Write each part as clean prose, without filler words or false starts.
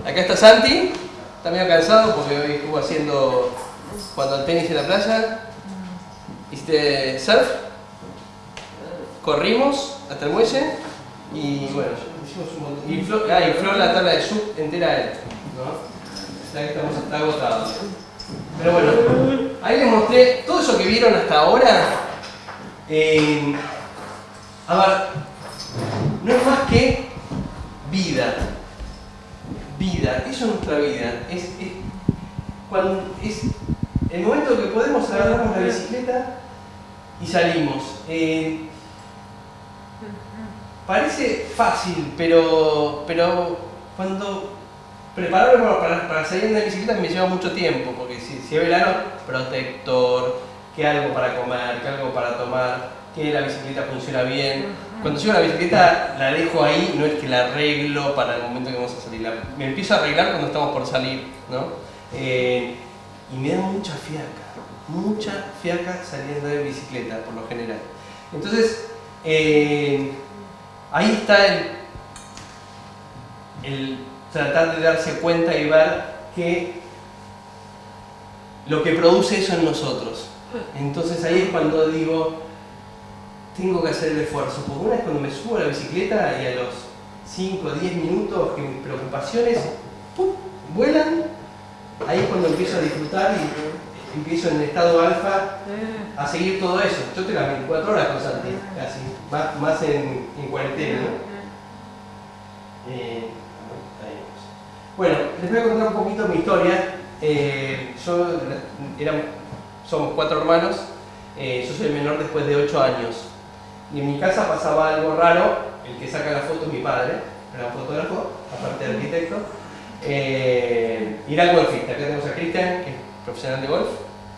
Acá está Santi, está medio cansado porque hoy estuvo jugando al tenis en la playa. Hiciste surf, corrimos hasta el muelle y bueno, hicimos un montón. Infló la tabla de sub entera él, ¿no? Ya que está agotados. Pero bueno, ahí les mostré todo eso que vieron hasta ahora. A ver, no es más que vida. Vida, eso es nuestra vida. Es el momento que podemos agarramos la bicicleta y salimos. Parece fácil, pero cuando prepararme para salir en la bicicleta me lleva mucho tiempo, porque si es verano, protector, que algo para comer, que algo para tomar, que la bicicleta funciona bien. Cuando llevo la bicicleta la dejo ahí, no es que la arreglo para el momento que vamos a salir. Me empiezo a arreglar cuando estamos por salir, ¿no? Y me da mucha fiaca saliendo de bicicleta, por lo general. Entonces, ahí está el tratar de darse cuenta y ver que lo que produce eso en nosotros. Entonces ahí es cuando digo, tengo que hacer el esfuerzo, porque una vez cuando me subo a la bicicleta y a los 5 o 10 minutos que mis preocupaciones ¡pum!, vuelan, ahí es cuando empiezo a disfrutar y empiezo en el estado alfa a seguir todo eso. Yo tengo las 24 horas con Santi, casi, más en cuarentena, ¿no? Bueno, les voy a contar un poquito mi historia. Somos 4 hermanos, yo soy el menor después de 8 años. Y en mi casa pasaba algo raro, el que saca la foto es mi padre, era un fotógrafo, aparte de arquitecto. Y era golfista. Acá tenemos a Cristian, que es profesional de golf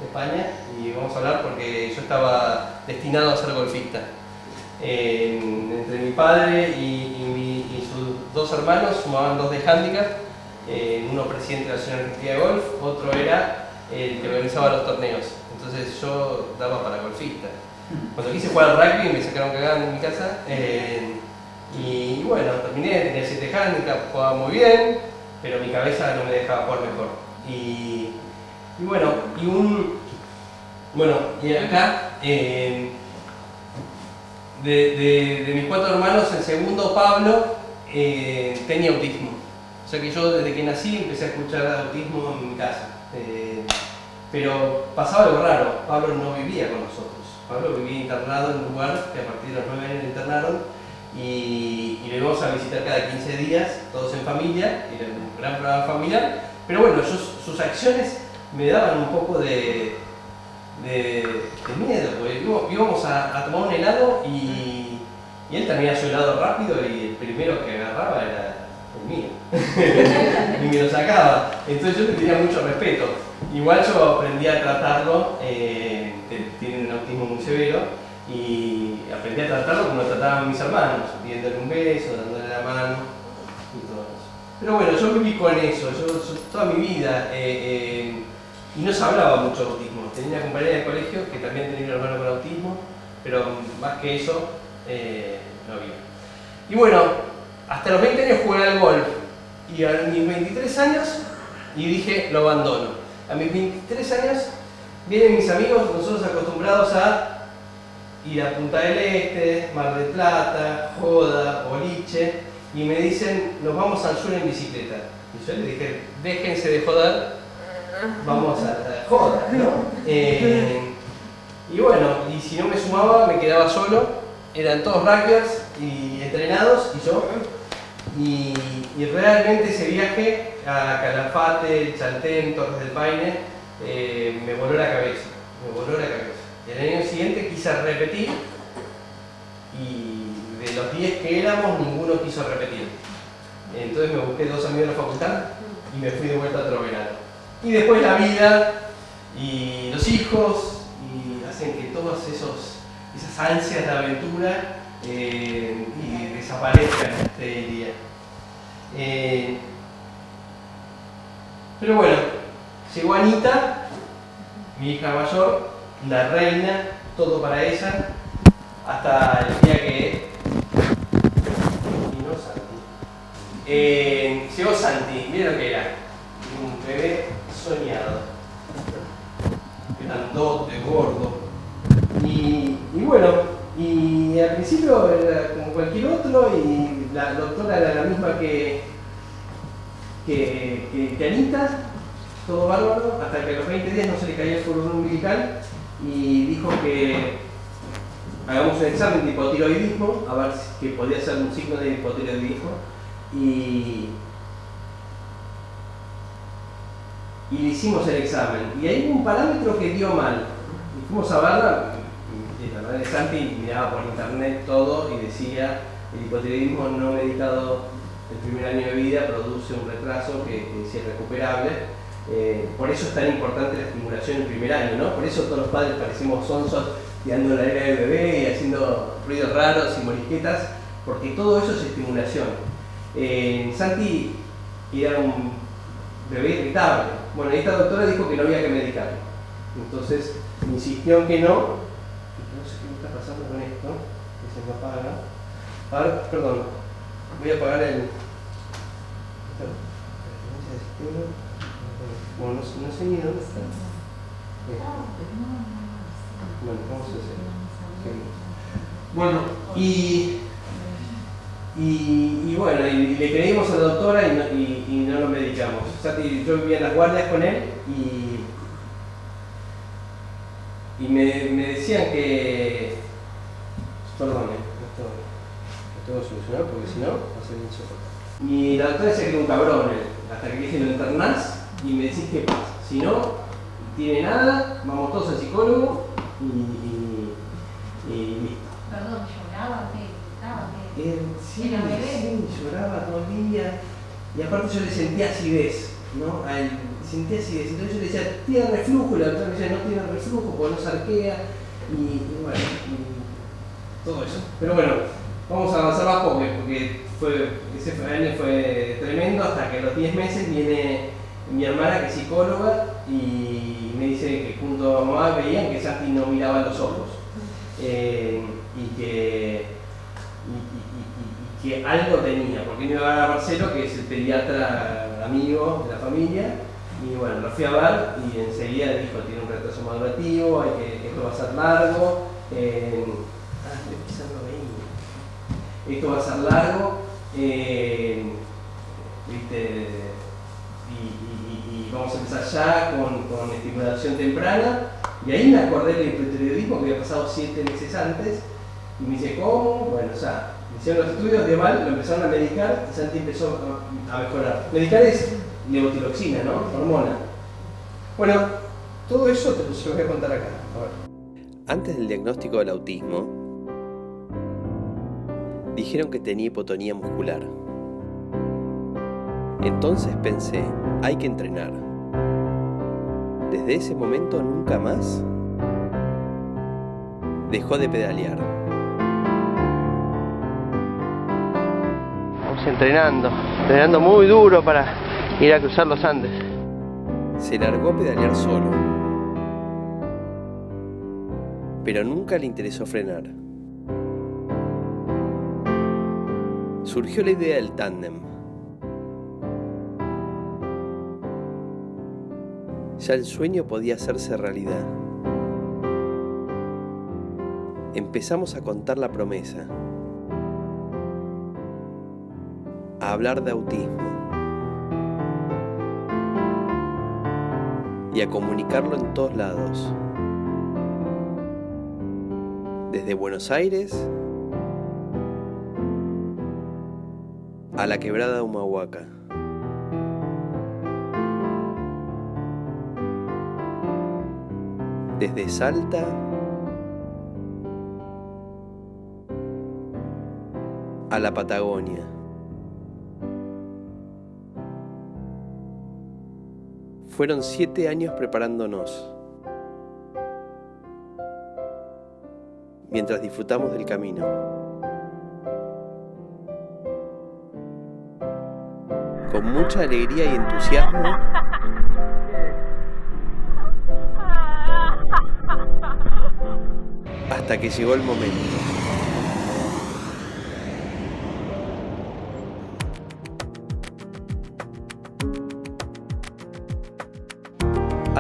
de España, y vamos a hablar porque yo estaba destinado a ser golfista. Entre mi padre y sus 2 hermanos sumaban 2 de handicap, uno presidente de la Asociación Argentina de Golf, otro era el que organizaba los torneos. Entonces yo daba para golfista. Cuando quise jugar al rugby me sacaron cagando en mi casa, y bueno, terminé, tenía 7 handicap, jugaba muy bien, pero mi cabeza no me dejaba jugar mejor. Y acá, de mis 4 hermanos, el segundo, Pablo, tenía autismo. O sea que yo desde que nací empecé a escuchar autismo en mi casa. Pero pasaba algo raro, Pablo no vivía con nosotros. Pablo vivía internado en un lugar que a partir de los 9 años lo internaron y lo íbamos a visitar cada 15 días, todos en familia, era un gran programa familiar. Pero bueno, sus acciones me daban un poco de miedo, porque íbamos a tomar un helado y él terminaba su helado rápido y el primero que agarraba era el mío y me lo sacaba. Entonces yo le tenía mucho respeto. Igual yo aprendí a tratarlo, tiene un autismo muy severo, y aprendí a tratarlo como lo trataban mis hermanos, pidiéndole un beso, dándole la mano y todo eso. Pero bueno, yo viví con eso, yo toda mi vida, y no se hablaba mucho de autismo. Tenía una compañera de colegio que también tenía un hermano con autismo, pero más que eso, no había. Y bueno, hasta los 20 años jugué al golf, y a mis 23 años, y dije, lo abandono. A mis 23 años vienen mis amigos, nosotros acostumbrados a ir a Punta del Este, Mar del Plata, joda, boliche, y me dicen, nos vamos al sur en bicicleta. Y yo les dije, déjense de joder, vamos a la joda, ¿no? Y bueno, y si no me sumaba, me quedaba solo, eran todos rugbyers y entrenados, y yo. Y realmente ese viaje a Calafate, Chaltén, Torres del Paine, me voló la cabeza, El año siguiente quise repetir y de los 10 que éramos, ninguno quiso repetir. Entonces me busqué 2 amigos de la facultad y me fui de vuelta a otro verano. Y después la vida y los hijos y hacen que todas esas ansias de aventura y desaparezcan, te diría. Pero bueno, llegó Anita, mi hija mayor, la reina, todo para ella, hasta el día que Llegó Santi, mira lo que era. Un bebé soñado. Grandote, gordo. Y bueno, y al principio era como cualquier otro y la doctora era la misma que Anita, todo bárbaro, hasta que a los 20 días no se le caía el cordón umbilical y dijo que hagamos un examen de hipotiroidismo, a ver si podía ser un signo de hipotiroidismo. Y le hicimos el examen. Y hay un parámetro que dio mal. Y fuimos a verla, y la madre de Santi miraba por internet todo y decía: el hipotiroidismo no medicado el primer año de vida produce un retraso que es irrecuperable. Por eso es tan importante la estimulación en el primer año, ¿no? Por eso todos los padres parecemos sonsos tirando la arena del bebé y haciendo ruidos raros y morisquetas, porque todo eso es estimulación. Santi era un bebé irritable. Bueno, esta doctora dijo que no había que medicarlo. Entonces insistió en que no. No sé qué me está pasando con esto, que se me apaga. A ver, perdón, voy a apagar el... Bueno, no sé ni dónde está. Bueno, vamos a hacer. Bueno, y bueno, y le creímos a la doctora y no lo medicamos. Yo vivía en las guardias con él y me decían que... Perdone, esto lo tengo que solucionar porque si no va a ser insoportable. Y la doctora decía que era un cabrón él, hasta que le dije: lo internás y me decís qué pasa. Si no tiene nada, vamos todos al psicólogo y listo. Perdón, ¿lloraba? ¿Qué? ¿Gritaba? ¿Qué? Sí, lloraba todo el día. Y aparte yo le sentía acidez, ¿no? Sentía acidez. Entonces yo le decía: tiene reflujo, y la doctora me decía: no tiene reflujo porque no se arquea. Y bueno, y todo eso. Pero bueno, vamos a avanzar más porque ese año fue tremendo, hasta que a los 10 meses viene mi hermana, que es psicóloga, y me dice que junto a mamá veían que Santi no miraba los ojos. Y que algo tenía, porque me iba a ver a Marcelo, que es el pediatra amigo de la familia, y bueno, lo fui a ver y enseguida dijo: tiene un retraso madurativo, esto va a ser largo, estoy pisando ahí. Esto va a ser largo, ¿viste? Y vamos a empezar ya con estimulación temprana. Y ahí me acordé del hipotiroidismo que había pasado 7 meses antes, y me dice: ¿cómo? Bueno, o sea, hicieron los estudios de mal, lo empezaron a medicar y Santi empezó a mejorar. Medicar es levotiroxina, ¿no? Hormona. Bueno, todo eso te lo voy a contar acá. A ver. Antes del diagnóstico del autismo, dijeron que tenía hipotonía muscular. Entonces pensé: hay que entrenar. Desde ese momento nunca más dejó de pedalear. Vamos entrenando muy duro para ir a cruzar los Andes. Se largó a pedalear solo, pero nunca le interesó frenar. Surgió la idea del tándem. Ya el sueño podía hacerse realidad. Empezamos a contar la promesa, a hablar de autismo y a comunicarlo en todos lados, desde Buenos Aires a la quebrada de Humahuaca. Desde Salta a la Patagonia. Fueron 7 años preparándonos, mientras disfrutamos del camino. Con mucha alegría y entusiasmo, hasta que llegó el momento.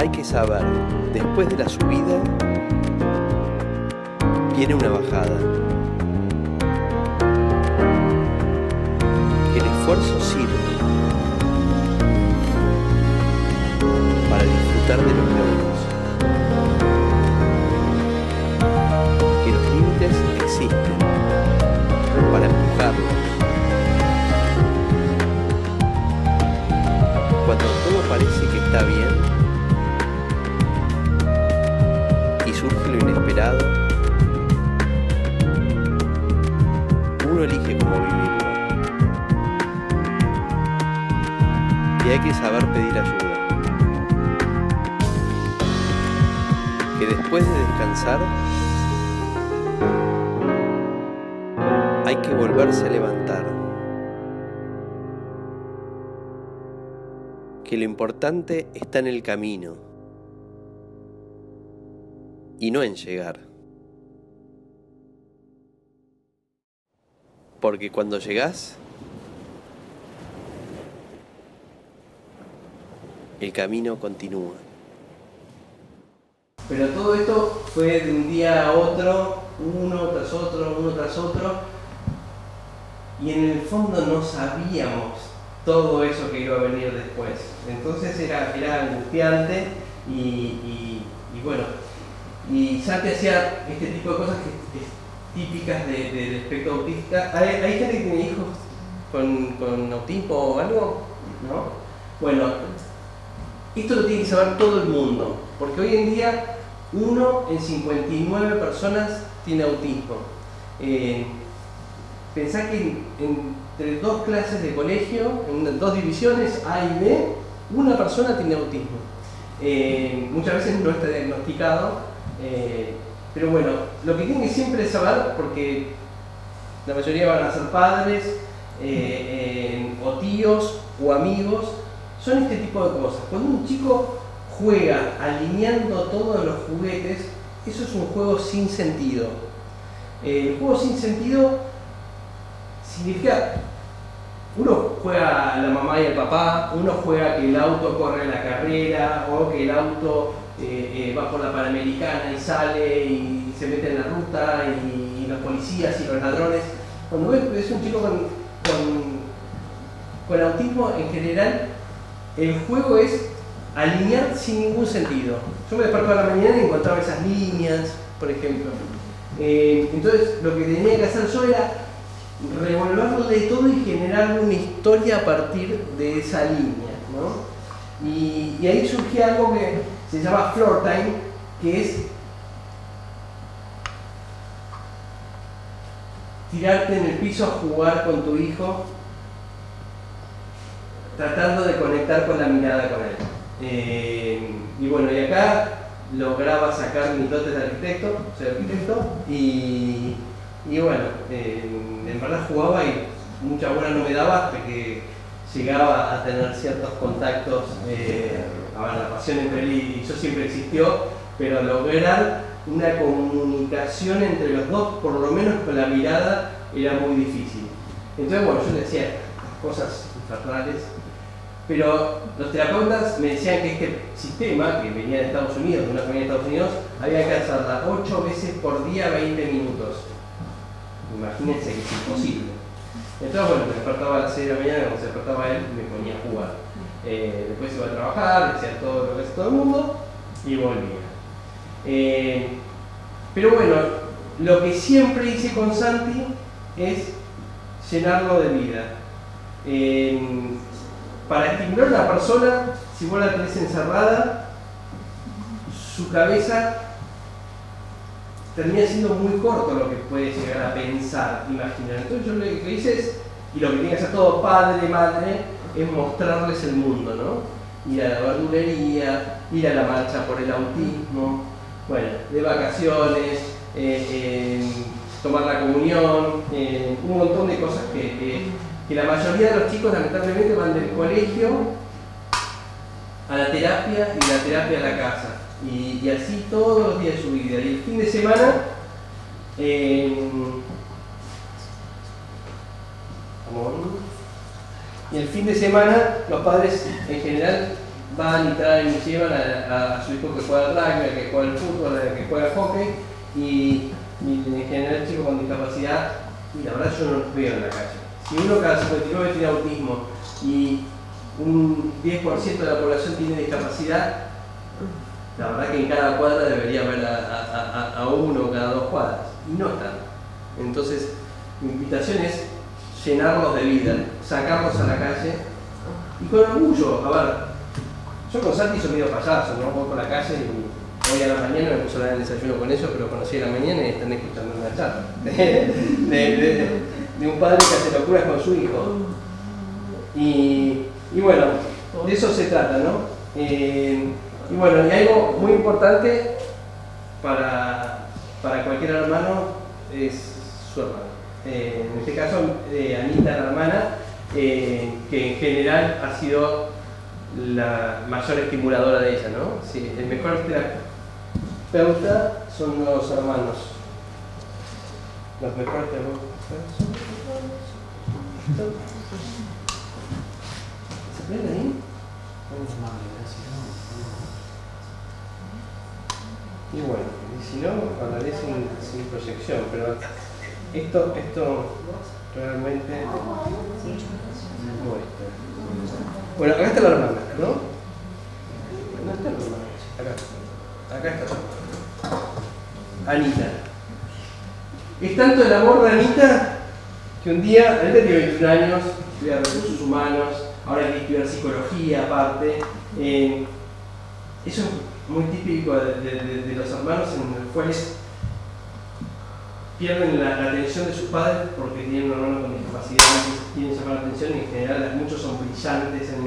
hay que saber, después de la subida, viene una bajada. El esfuerzo sirve para disfrutar de los logros. Que los límites existen para empujarlos. Cuando todo parece que está bien y surge lo inesperado, uno elige cómo vivirlo. Y hay que saber pedir ayuda. Que después de descansar, hay que volverse a levantar. Que lo importante está en el camino y no en llegar. Porque cuando llegás, el camino continúa. Pero todo esto fue de un día a otro, uno tras otro, y en el fondo no sabíamos todo eso que iba a venir después. Entonces era angustiante y bueno, y Santi hacía este tipo de cosas que es típicas del espectro autista. ¿Hay gente que tiene hijos con autismo o algo? ¿No? Bueno, esto lo tiene que saber todo el mundo, porque hoy en día 1 en 59 personas tiene autismo. Pensá que entre 2 clases de colegio, en 2 divisiones A y B, una persona tiene autismo. Muchas veces no está diagnosticado, pero bueno, lo que tienen que siempre saber, porque la mayoría van a ser padres, o tíos, o amigos, son este tipo de cosas. Cuando un chico juega alineando todos los juguetes, eso es un juego sin sentido. El juego sin sentido significa, uno juega a la mamá y al papá, uno juega que el auto corre la carrera, o que el auto va por la Panamericana y sale y se mete en la ruta, y los policías y los ladrones. Cuando ves un chico con autismo, en general, el juego es alinear sin ningún sentido. Yo me despertaba a la mañana y encontraba esas líneas, por ejemplo. Entonces lo que tenía que hacer yo era revolverle todo y generar una historia a partir de esa línea, ¿no? Y ahí surgía algo que se llama floor time, que es tirarte en el piso a jugar con tu hijo, tratando de conectar con la mirada con él. Y bueno, y acá lograba sacar mis dotes de arquitecto, soy arquitecto, y bueno, en verdad jugaba y mucha bola no me daba hasta que llegaba a tener ciertos contactos. La pasión entre él y yo siempre existió, pero lograr una comunicación entre los dos, por lo menos con la mirada, era muy difícil. Entonces, bueno, yo le decía cosas infernales, pero los terapeutas me decían que este sistema, que venía de Estados Unidos, de una familia de Estados Unidos, había que hacerla 8 veces por día, 20 minutos. Imagínense que es imposible. Entonces, bueno, me despertaba a las 6 de la mañana, cuando se despertaba él, me ponía a jugar. Después iba a trabajar, hacía todo lo que hace todo el mundo y volvía. Pero bueno, lo que siempre hice con Santi es llenarlo de vida. Para estimular a una persona, si vos la tenés encerrada, su cabeza termina siendo muy corto lo que puede llegar a pensar, imaginar. Entonces yo lo que hice es, y lo que tiene que hacer todo padre, madre, es mostrarles el mundo, ¿no? Ir a la verdulería, ir a la marcha por el autismo, bueno, de vacaciones, tomar la comunión, un montón de cosas que la mayoría de los chicos lamentablemente van del colegio a la terapia y de la terapia a la casa. Y así todos los días de su vida. Y el fin de semana, y el fin de semana los padres en general van y traen y llevan a su hijo que juega al rugby, al que juega al fútbol, al que juega al hockey, y en general chicos con discapacidad, y la verdad yo no los veo en la calle. Si uno cada 59 tiene autismo y un 10% de la población tiene discapacidad, la verdad que en cada cuadra debería haber a uno cada 2 cuadras, y no están. Entonces, mi invitación es llenarlos de vida, sacarlos a la calle, y con orgullo. A ver, yo con Santi soy medio payaso, ¿no? Voy por la calle y hoy a la mañana me puse a dar el desayuno con ellos, pero conocí a la mañana y están escuchando una charla de un padre que hace locuras con su hijo. Y bueno, de eso se trata, ¿no? Y bueno, y algo muy importante para cualquier hermano es su hermano. En este caso, Anita, la hermana, que en general ha sido la mayor estimuladora de ella, ¿no? Sí, el mejor terapeuta son los hermanos. Los mejores terapeutas son los hermanos. ¿Se ven ahí? Y bueno, y si no, hablaré sin proyección, pero esto realmente muestra. Bueno, acá está la hermana, ¿no? ¿Dónde está la hermana? Acá está la hermana. Anita. Es tanto el amor de Anita que un día, Anita tiene 21 años, estudia recursos humanos, ahora hay que estudiar psicología aparte. Eso es muy típico de los hermanos en los cuales pierden la atención de sus padres porque tienen un hermano con discapacidad y quieren llamar la atención, y en general muchos son brillantes en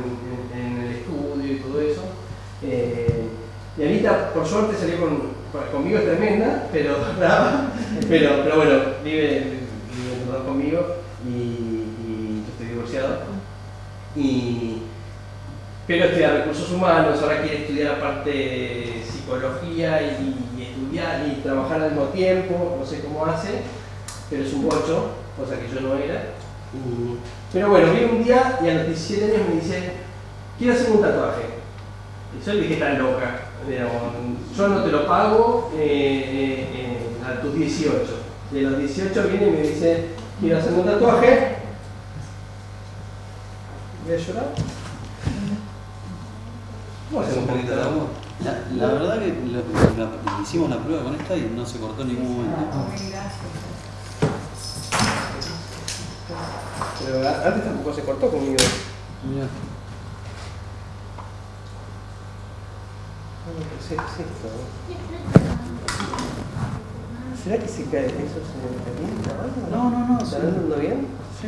el estudio y todo eso. Y Anita, por suerte, salió conmigo, es tremenda, pero bueno, vive conmigo y yo estoy divorciado. Pero estudia recursos humanos, ahora quiere estudiar aparte psicología y estudiar y trabajar al mismo tiempo, no sé cómo hace, pero es un bocho, cosa que yo no era. Pero bueno, vino un día y a los 17 años me dice, quiero hacerme un tatuaje. Y yo le dije, estás loca, yo no te lo pago a tus 18. De los 18 viene y me dice, quiero hacerme un tatuaje. ¿Voy a llorar? ¿Cómo hacemos un poquito de amor? La verdad que hicimos la prueba con esta y no se cortó en ningún momento. Pero antes tampoco se cortó conmigo. Mira. ¿Qué es esto? ¿Será que se cae eso? ¿Se calienta? No. ¿Está andando bien? Sí.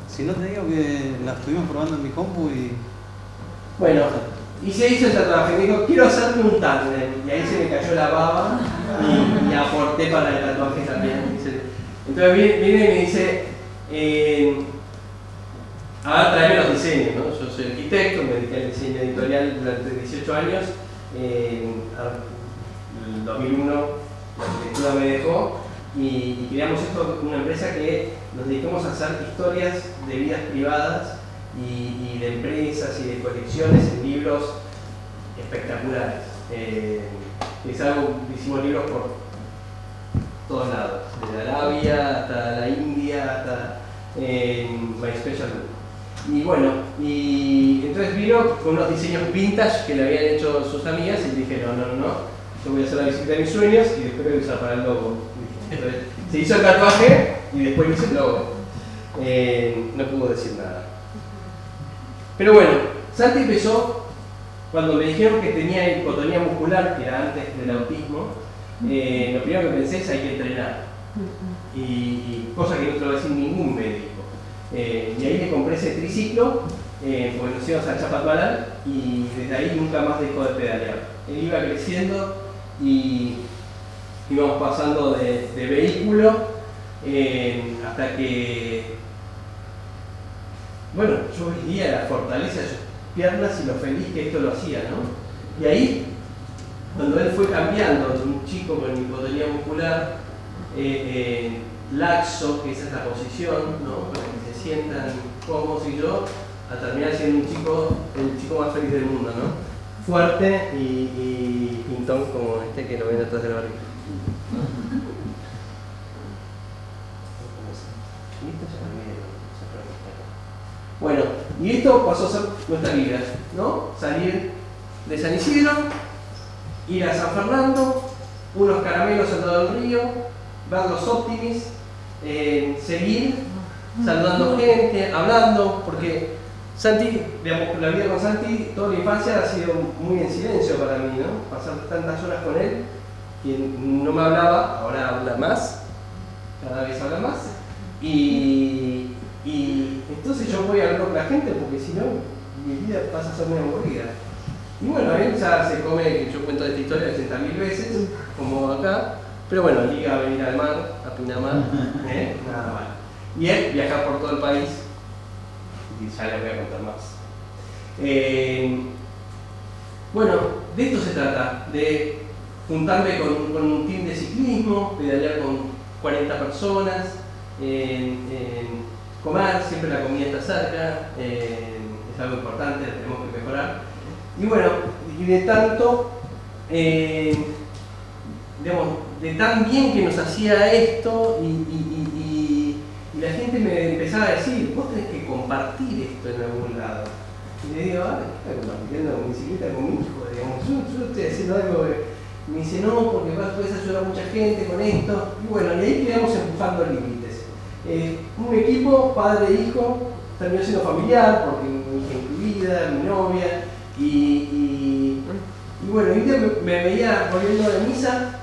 Si no te digo que la estuvimos probando en mi compu y... Bueno, y se hizo el tatuaje. Me dijo, quiero hacerme un tándem. Y ahí se me cayó la baba y aporté para el tatuaje también. Entonces viene y me dice, ahora tráeme los diseños, ¿no? Yo soy arquitecto, me dediqué al diseño editorial durante 18 años. En el 2001 la arquitectura me dejó y creamos esto, una empresa que nos dedicamos a hacer historias de vidas privadas y de empresas y de colecciones en libros espectaculares. Es algo, hicimos libros por todos lados, desde Arabia hasta la India, hasta My Special Book. Y bueno, y entonces vino con unos diseños vintage que le habían hecho sus amigas y dije, no, yo voy a hacer la bicicleta de mis sueños y después lo voy a usar para el logo. Entonces, se hizo el tatuaje y después hice el logo. No pudo decir nada. Pero bueno, Santi empezó cuando me dijeron que tenía hipotonía muscular, que era antes del autismo. Lo primero que pensé es hay que entrenar. Y cosa que no te lo va a decir ningún médico. Y ahí le compré ese triciclo, porque nos íbamos a Chapatualal y desde ahí nunca más dejó de pedalear. Él iba creciendo y íbamos pasando de vehículo hasta que, bueno, yo veía la fortaleza de sus piernas y lo feliz que esto lo hacía, ¿no? Y ahí, cuando él fue cambiando de un chico con hipotonía muscular, laxo, que esa es la posición, ¿no? Para que se sientan cómodos, y yo a terminar siendo un chico, el chico más feliz del mundo, ¿no? Fuerte y pintón como este que lo ven detrás del barrio. Bueno, y esto pasó a ser nuestra vida, ¿no? Salir de San Isidro, ir a San Fernando, unos caramelos al lado del río, ver los Optimis, seguir saludando gente, hablando, porque Santi, digamos, la vida con Santi, toda la infancia ha sido muy en silencio para mí, ¿no? Pasar tantas horas con él, que no me hablaba, ahora habla más, cada vez habla más, y entonces yo voy a hablar con la gente porque si no, mi vida pasa a ser muy aburrida. Y bueno, él ya se come, que yo cuento esta historia 80.000 veces, como acá, pero bueno, liga a venir al mar, a Pinamar, nada mal. Y él viaja por todo el país, y ya les voy a contar más. Bueno, de esto se trata, de juntarme con un team de ciclismo, pedalear con 40 personas, comer, siempre la comida está cerca, es algo importante, tenemos que mejorar. Y bueno, y de tanto, digamos, de tan bien que nos hacía esto y la gente me empezaba a decir, vos tenés que compartir esto en algún lado. Y le digo, ¿qué estoy compartiendo con bicicleta con mi hijo? Digamos, yo estoy haciendo algo que me dice, no, porque puedes ayudar a mucha gente con esto. Y bueno, y ahí quedamos empujando límites. Un equipo, padre e hijo, terminó siendo familiar, porque mi hija incluida, mi novia, y bueno, un día me veía volviendo de misa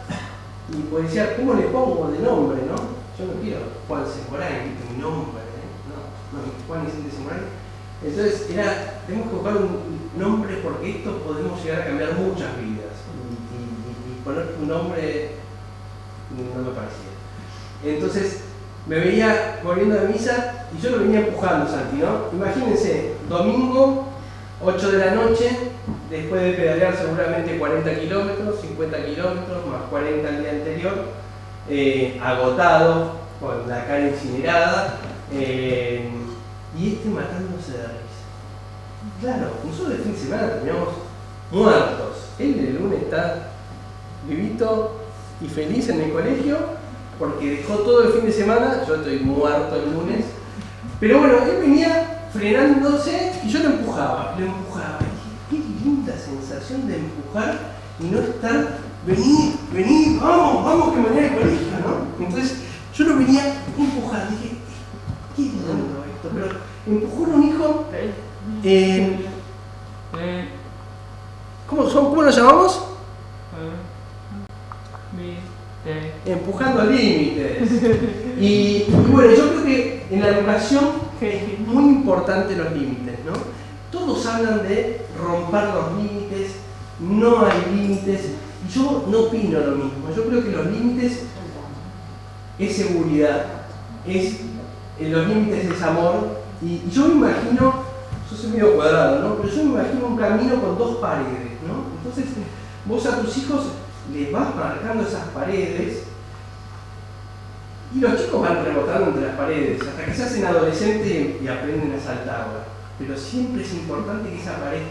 y pues decía, ¿cómo le pongo de nombre, no? Yo no quiero Juan Semorán, que mi nombre, no, Juan Vicente Semorán. Entonces tenemos que buscar un nombre porque esto podemos llegar a cambiar muchas vidas y poner un nombre no me parecía. Entonces me veía volviendo de misa y yo lo venía empujando, Santi, ¿no? Imagínense, domingo, 8 de la noche, después de pedalear seguramente 40 kilómetros, 50 kilómetros, más 40 el día anterior, agotado, con la cara incinerada, y matándose de risa. Claro, nosotros el fin de semana terminamos muertos. Él el lunes está vivito y feliz en el colegio, porque dejó todo el fin de semana, yo estoy muerto el lunes, pero bueno, él venía frenándose y yo lo empujaba. Y dije, qué linda sensación de empujar y no estar, vení, vamos que mañana hay colegio, ¿no? Entonces yo lo venía a empujar, dije, qué lindo esto, pero empujó a un hijo, ¿cómo lo llamamos? Empujando límites. Y bueno, yo creo que en la educación es muy importante los límites, ¿no? Todos hablan de romper los límites, no hay límites, y yo no opino lo mismo. Yo creo que los límites es seguridad, los límites es amor, y yo me imagino, yo soy medio cuadrado, ¿no? Pero yo me imagino un camino con dos paredes, ¿no? Entonces vos a tus hijos les vas marcando esas paredes y los chicos van rebotando entre las paredes hasta que se hacen adolescentes y aprenden a saltarla. Pero siempre es importante que esa pared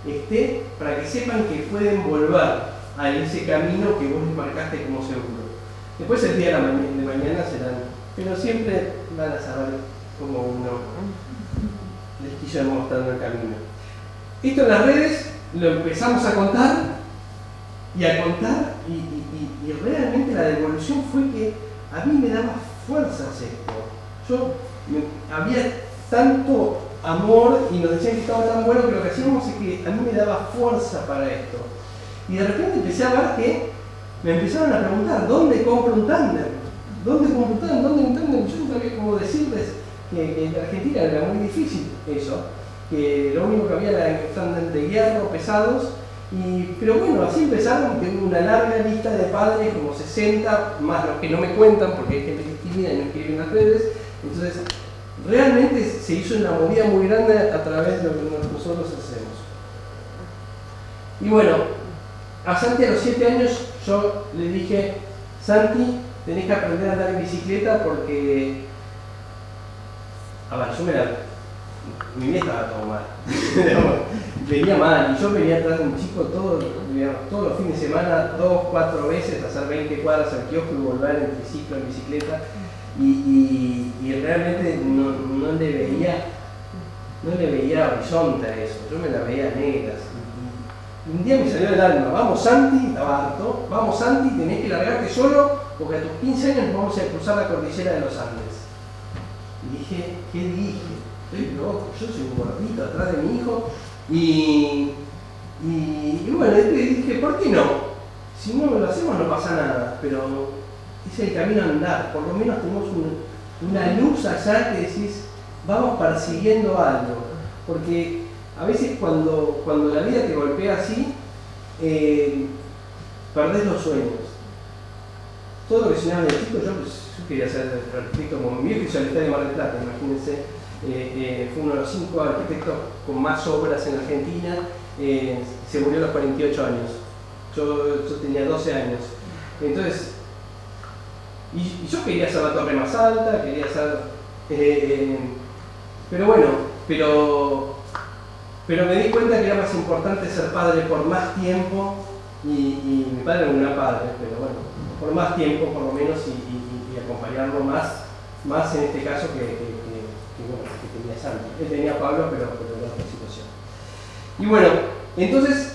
esté para que sepan que pueden volver a ese camino que vos les marcaste como seguro. Después el día de mañana serán, pero siempre van a saber cómo uno les quiso demostrando el camino. Esto en las redes lo empezamos a contar y realmente la devolución fue que a mí me daba fuerzas esto. Había tanto amor y nos decían que estaba tan bueno que lo que hacíamos es que a mí me daba fuerza para esto. Y de repente empecé a ver que me empezaron a preguntar, ¿dónde compro un tándem? ¿Dónde compro un tándem? ¿Dónde un tándem? Yo no sabía cómo decirles que en Argentina era muy difícil eso, que lo único que había era tándem de hierro, pesados. Pero bueno, así empezaron, tengo una larga lista de padres, como 60, más los que no me cuentan porque hay gente que es tímida y no escribe en las redes. Entonces, realmente se hizo una movida muy grande a través de lo que nosotros hacemos. Y bueno, a Santi a los 7 años yo le dije, Santi, tenés que aprender a andar en bicicleta porque... A ver, yo mi vida estaba todo mal. Venía mal, y yo venía atrás de un chico todos los fines de semana, 2, 4 veces, hacer 20 cuadras al kiosco y volver en triciclo, en bicicleta, y realmente no le veía horizonte a eso, yo me la veía negras. Y un día me salió del alma, vamos Santi, estaba harto, vamos Santi, tenés que largarte solo, porque a tus 15 años vamos a cruzar la cordillera de los Andes. Y dije, ¿qué dije? Estoy loco, yo soy un gordito atrás de mi hijo. Y bueno, dije, ¿por qué no? Si no lo hacemos no pasa nada, pero es el camino a andar, por lo menos tenemos una luz allá que decís, vamos persiguiendo algo, porque a veces cuando la vida te golpea así, perdés los sueños. Todo lo que soñaba de chico, yo quería ser arquitecto como mi viejo, hizo el Estadio de Mar del Plata, imagínense. Fue uno de los 5 arquitectos con más obras en Argentina, se murió a los 48 años, yo tenía 12 años, entonces, y yo quería hacer la torre más alta, quería hacer, pero bueno, pero me di cuenta que era más importante ser padre por más tiempo, y mi padre no era padre, pero bueno, por más tiempo por lo menos, y acompañarlo más en este caso que tenía Santi. Él tenía a Pablo, pero en otra situación. Y bueno, entonces,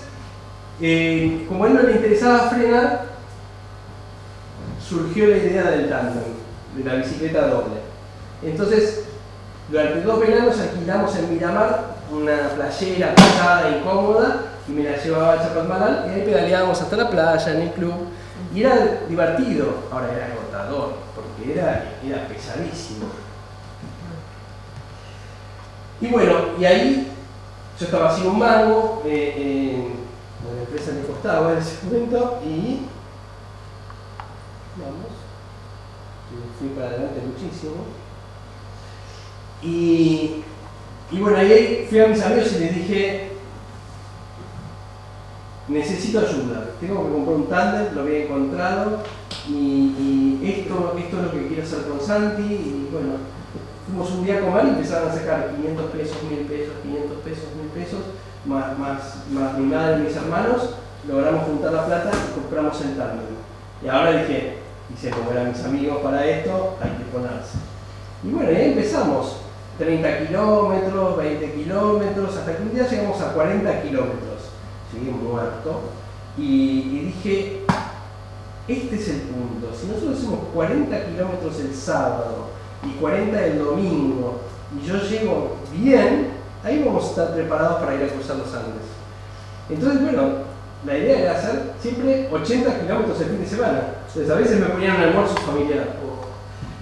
como a él no le interesaba frenar, surgió la idea del tándem, de la bicicleta doble. Entonces, durante 2 veranos alquilamos en Miramar una playera pesada, incómoda, y me la llevaba a Chapadmalal, y ahí pedaleábamos hasta la playa, en el club, y era divertido. Ahora era agotador, porque era pesadísimo. Y bueno, y ahí yo estaba sin un mango, la empresa me costaba en ese momento, y vamos, fui para adelante muchísimo. Y bueno, ahí fui a mis amigos y les dije, necesito ayuda, tengo que comprar un tándem, lo había encontrado, y esto es lo que quiero hacer con Santi, y bueno, fuimos un día a comer y empezaron a sacar 500 pesos, 1000 pesos, 500 pesos, 1000 pesos, más mi madre y mis hermanos, logramos juntar la plata y compramos el tándem. Y ahora dije, hice como eran mis amigos para esto, hay que ponerse. Y bueno, ahí empezamos, 30 kilómetros, 20 kilómetros, hasta que un día llegamos a 40 kilómetros. Llegué muerto y dije, este es el punto, si nosotros hacemos 40 kilómetros el sábado y 40 el domingo, y yo llego bien, ahí vamos a estar preparados para ir a cruzar los Andes. Entonces, bueno, la idea era hacer siempre 80 kilómetros el fin de semana. Entonces, a veces me ponían un almuerzo familiar.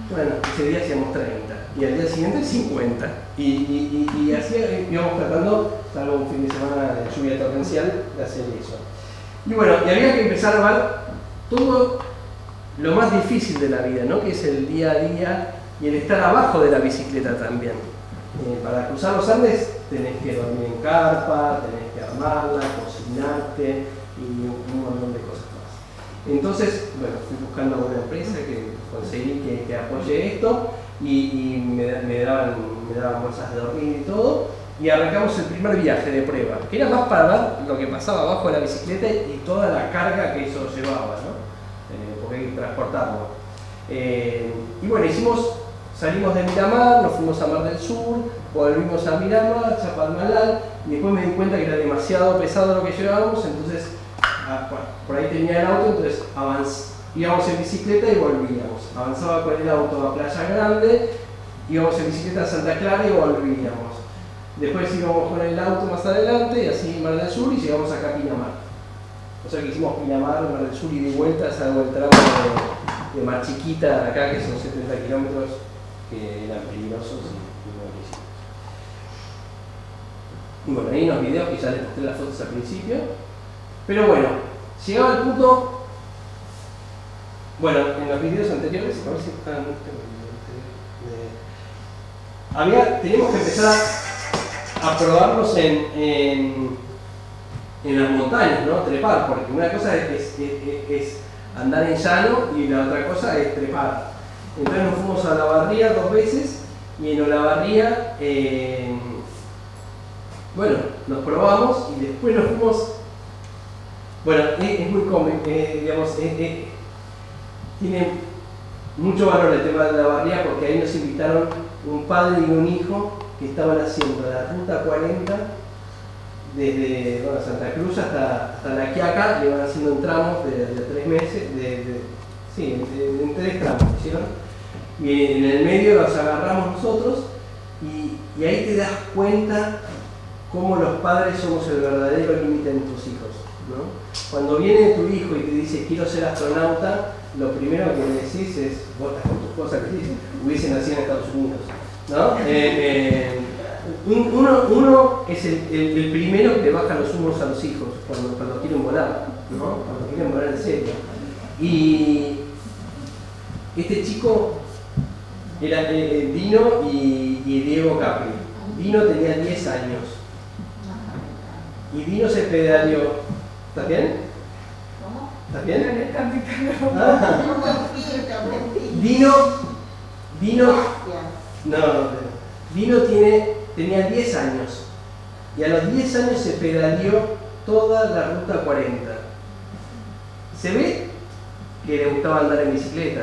Bueno, ese día hacíamos 30, y al día siguiente 50. Y así íbamos tratando, salvo un fin de semana de lluvia torrencial, de hacer eso. Y bueno, y había que empezar a ver todo lo más difícil de la vida, ¿no? Que es el día a día y el estar abajo de la bicicleta también. Para cruzar los Andes tenés que dormir en carpa, tenés que armarla, cocinarte y un montón de cosas más. Entonces, bueno, fui buscando una empresa que conseguí que apoye esto y me daban bolsas de dormir y todo, y arrancamos el primer viaje de prueba, que era más para ver lo que pasaba abajo de la bicicleta y toda la carga que eso llevaba, ¿no? Porque hay que transportarlo. Y bueno, salimos de Miramar, nos fuimos a Mar del Sur, volvimos a Miramar, Chapadmalal, y después me di cuenta que era demasiado pesado lo que llevábamos, entonces por ahí tenía el auto, entonces íbamos en bicicleta y volvíamos. Avanzaba con el auto a Playa Grande, íbamos en bicicleta a Santa Clara y volvíamos. Después íbamos con el auto más adelante, y así Mar del Sur, y llegamos acá a Pinamar. O sea que hicimos Pinamar, Mar del Sur y de vuelta, salvo el tramo de Mar Chiquita acá, que son 70 kilómetros, que eran peligrosos y no lo hicimos. Y bueno, hay unos videos que ya les mostré las fotos al principio. Pero bueno, llegaba el punto. Bueno, en los videos anteriores, a ver si están teníamos que empezar a probarnos en las montañas, ¿no? Trepar, porque una cosa es andar en llano y la otra cosa es trepar. Entonces nos fuimos a Olavarría 2 veces, y en Olavarría Bueno, nos probamos y después nos fuimos. Bueno, es muy cómico, digamos, tiene mucho valor el tema de la barriga porque ahí nos invitaron un padre y un hijo que estaban haciendo la ruta 40 desde Santa Cruz hasta La Quiaca, le iban haciendo en tramos de 3 meses, en 3 tramos, ¿hicieron? Y en el medio los agarramos nosotros y ahí te das cuenta cómo los padres somos el verdadero límite en tus hijos, ¿no? Cuando viene tu hijo y te dice quiero ser astronauta, lo primero que le decís es, vos estás con tu esposa, que dices, hubiese nacido en Estados Unidos, ¿no? Uno es el primero que le baja los humos a los hijos cuando quieren volar, ¿no? Cuando quieren volar en serio. Y este chico era Dino y Diego Capri. Dino tenía 10 años. Y Dino se pedaleó. ¿Estás bien? ¿Cómo? ¿Estás bien? Ah. Dino tenía 10 años. Y a los 10 años se pedaleó toda la ruta 40. Se ve que le gustaba andar en bicicleta.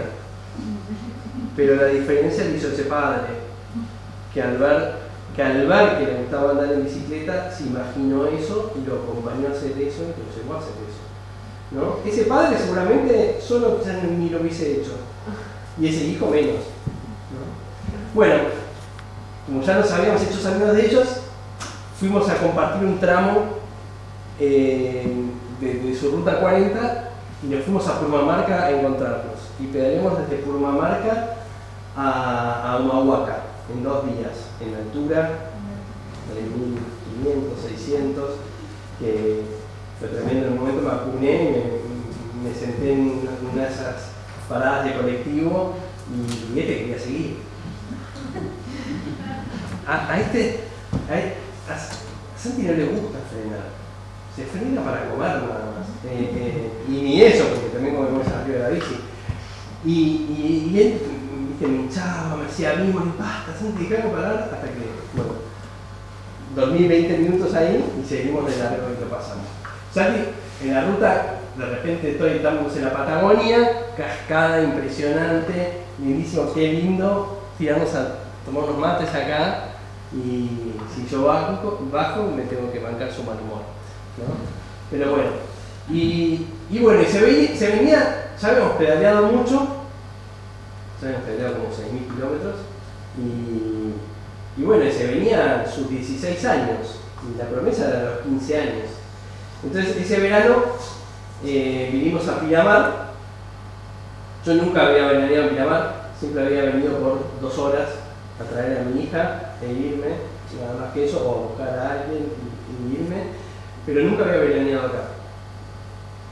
Pero la diferencia la hizo ese padre, que al ver que le gustaba andar en bicicleta, se imaginó eso y lo acompañó a hacer eso y lo llevó a hacer eso, ¿no? Ese padre seguramente solo ya ni lo hubiese hecho, y ese hijo menos, ¿no? Bueno, como ya nos habíamos hecho amigos de ellos, fuimos a compartir un tramo de su ruta 40 y nos fuimos a Purmamarca a encontrarnos. Y pedaleamos desde Purmamarca a Humahuaca en 2 días, en altura de 1500, 600, que fue tremendo. En un momento me apuné y me senté en una de esas paradas de colectivo y quería seguir. A Santi no le gusta frenar, se frena para comer nada más, y ni eso, porque también comemos arriba de la bici. Y él, viste, me hinchaba, me hacía mimo, y basta, Santi, déjame parar, hasta que, bueno, dormí 20 minutos ahí y seguimos de largo y lo pasamos. Santi, en la ruta, de repente estamos en la Patagonia, cascada impresionante, lindísimo, qué lindo, tiramos a tomar unos mates acá, y si yo bajo me tengo que bancar su mal humor, ¿no? Pero bueno, y bueno, y se venía, ya habíamos pedaleado mucho, ya habíamos pedaleado como 6.000 kilómetros, y bueno, y se venían sus 16 años, y la promesa era los 15 años. Entonces ese verano vinimos a Pinamar. Yo nunca había veraneado en Pinamar, siempre había venido por 2 horas a traer a mi hija e irme, nada más que eso, o buscar a alguien y irme, pero nunca había veraneado acá.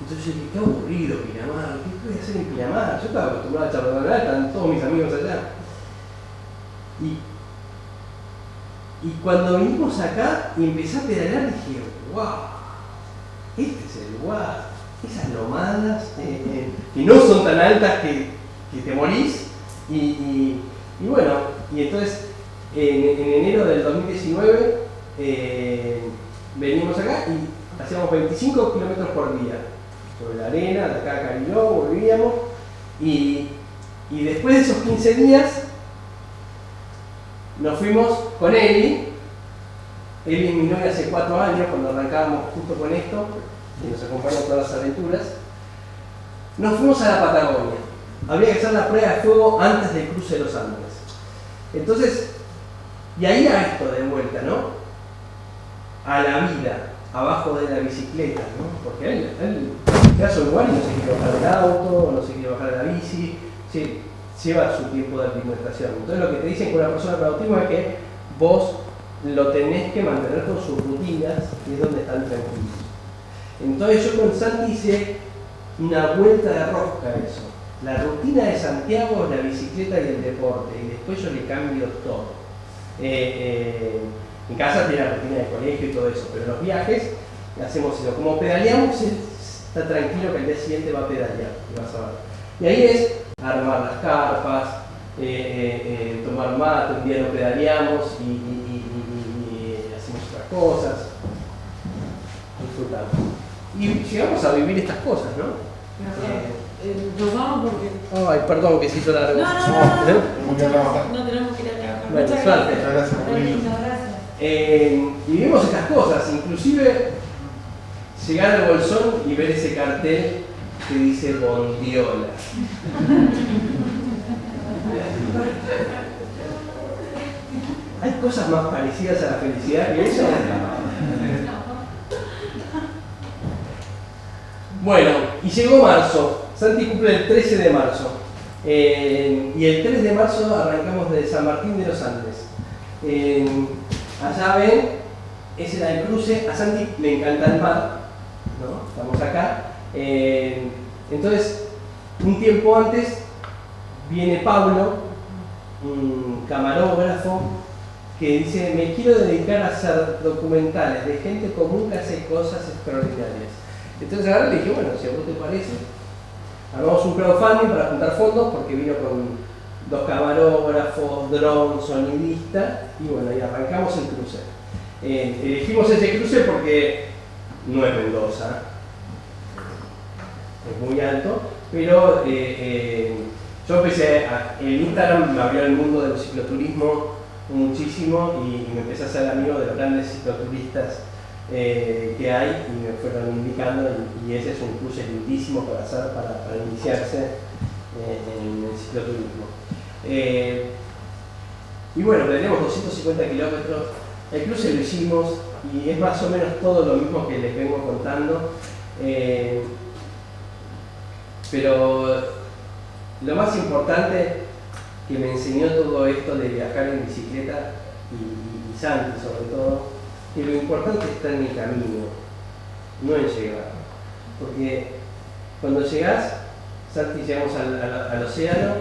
Entonces yo dije, qué aburrido Pinamar, ¿qué voy a hacer en Pinamar? Yo estaba acostumbrado a Chardonnay, están todos mis amigos allá. Y cuando vinimos acá y empecé a pedalear, dije, wow, este es el lugar, esas lomadas que no son tan altas que te morís, y bueno, y entonces en enero del 2019 venimos acá y hacíamos 25 kilómetros por día sobre la arena, de acá a Carilló, volvíamos, y después de esos 15 días nos fuimos con Eli es mi novia hace 4 años, cuando arrancábamos justo con esto, y nos acompaña en todas las aventuras. Nos fuimos a la Patagonia. Habría que hacer la prueba de fuego antes del cruce de los Andes. Entonces, y ahí a esto de vuelta, ¿no? A la vida, abajo de la bicicleta, ¿no? Porque él queda a su lugar y no se quiere bajar del auto, no se quiere bajar de la bici, sí, lleva su tiempo de alimentación. Entonces lo que te dicen con una persona con autismo es que vos lo tenés que mantener con sus rutinas, que es donde están tranquilos. Entonces yo con Santi hice una vuelta de rosca a eso. La rutina de Santiago es la bicicleta y el deporte, y después yo le cambio todo. En casa tiene la rutina de colegio y todo eso, pero en los viajes hacemos eso. Como pedaleamos, él está tranquilo que al día siguiente va a pedalear, y vas a ver. Y ahí es armar las carpas, tomar mate, un día lo pedaleamos y hacemos otra cosas, disfrutamos. Y llegamos a vivir estas cosas, ¿no? Nos vamos porque. Ay, perdón que se hizo largo. No tenemos que ir a trabajar. Bueno, Muchas suerte. gracias. Lindo, gracias. Y vimos estas cosas, inclusive llegar al Bolsón y ver ese cartel que dice Bondiola. ¿Hay cosas más parecidas a la felicidad que eso? Bueno, y llegó marzo. Santi cumple el 13 de marzo. Y el 3 de marzo arrancamos de San Martín de los Andes. Allá ven, ese era el cruce. A Santi le encanta el mar, ¿no? Estamos acá. Entonces, un tiempo antes, viene Pablo, un camarógrafo, que dice: me quiero dedicar a hacer documentales de gente común que hace cosas extraordinarias. Entonces ahora le dije: bueno, si a vos te parece, armamos un crowdfunding para juntar fondos, porque vino con 2 camarógrafos, drones, sonidista, y bueno, y arrancamos el cruce. Elegimos ese cruce porque no es Mendoza, es muy alto, pero yo empecé, el Instagram me abrió el mundo del cicloturismo muchísimo y me empecé a ser amigo de los grandes cicloturistas que hay, y me fueron indicando, y ese es un cruce lindísimo para hacer, para iniciarse en el cicloturismo. Y bueno, tenemos 250 kilómetros, el cruce lo hicimos y es más o menos todo lo mismo que les vengo contando, pero lo más importante que me enseñó todo esto de viajar en bicicleta, y Santi sobre todo, que lo importante está en el camino, no en llegar. Porque cuando llegás, Santi, llegamos al océano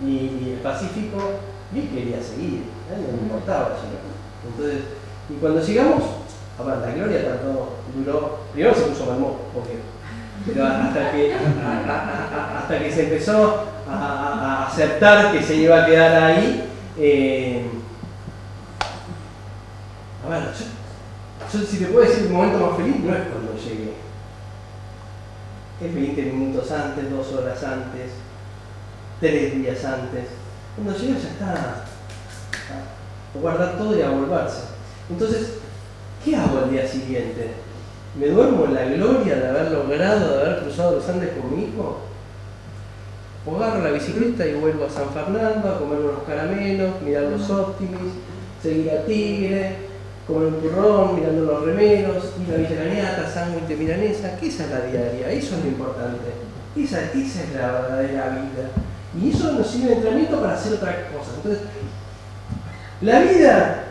y el Pacífico, y él quería seguir, no le importaba llegar. Entonces, y cuando llegamos, la gloria duró, primero se puso mal modo, obvio, pero hasta que se empezó a aceptar que se iba a quedar ahí, yo si te puedo decir el momento más feliz, no es cuando llegué. Es 20 minutos antes, 2 horas antes, 3 días antes. Cuando llegas ya está a guardar todo y a volverse. Entonces, ¿qué hago al día siguiente? ¿Me duermo en la gloria de haber logrado, de haber cruzado los Andes con mi hijo? O agarro la bicicleta y vuelvo a San Fernando a comer unos caramelos, mirar los Optimis, seguir a Tigre, comer un turrón, mirando los remeros, ir a Villa Laniata, sándwich de milanesa, que esa es la diaria, eso es lo importante, esa es la verdadera vida. Y eso nos sirve de entrenamiento para hacer otras cosas. Entonces, la vida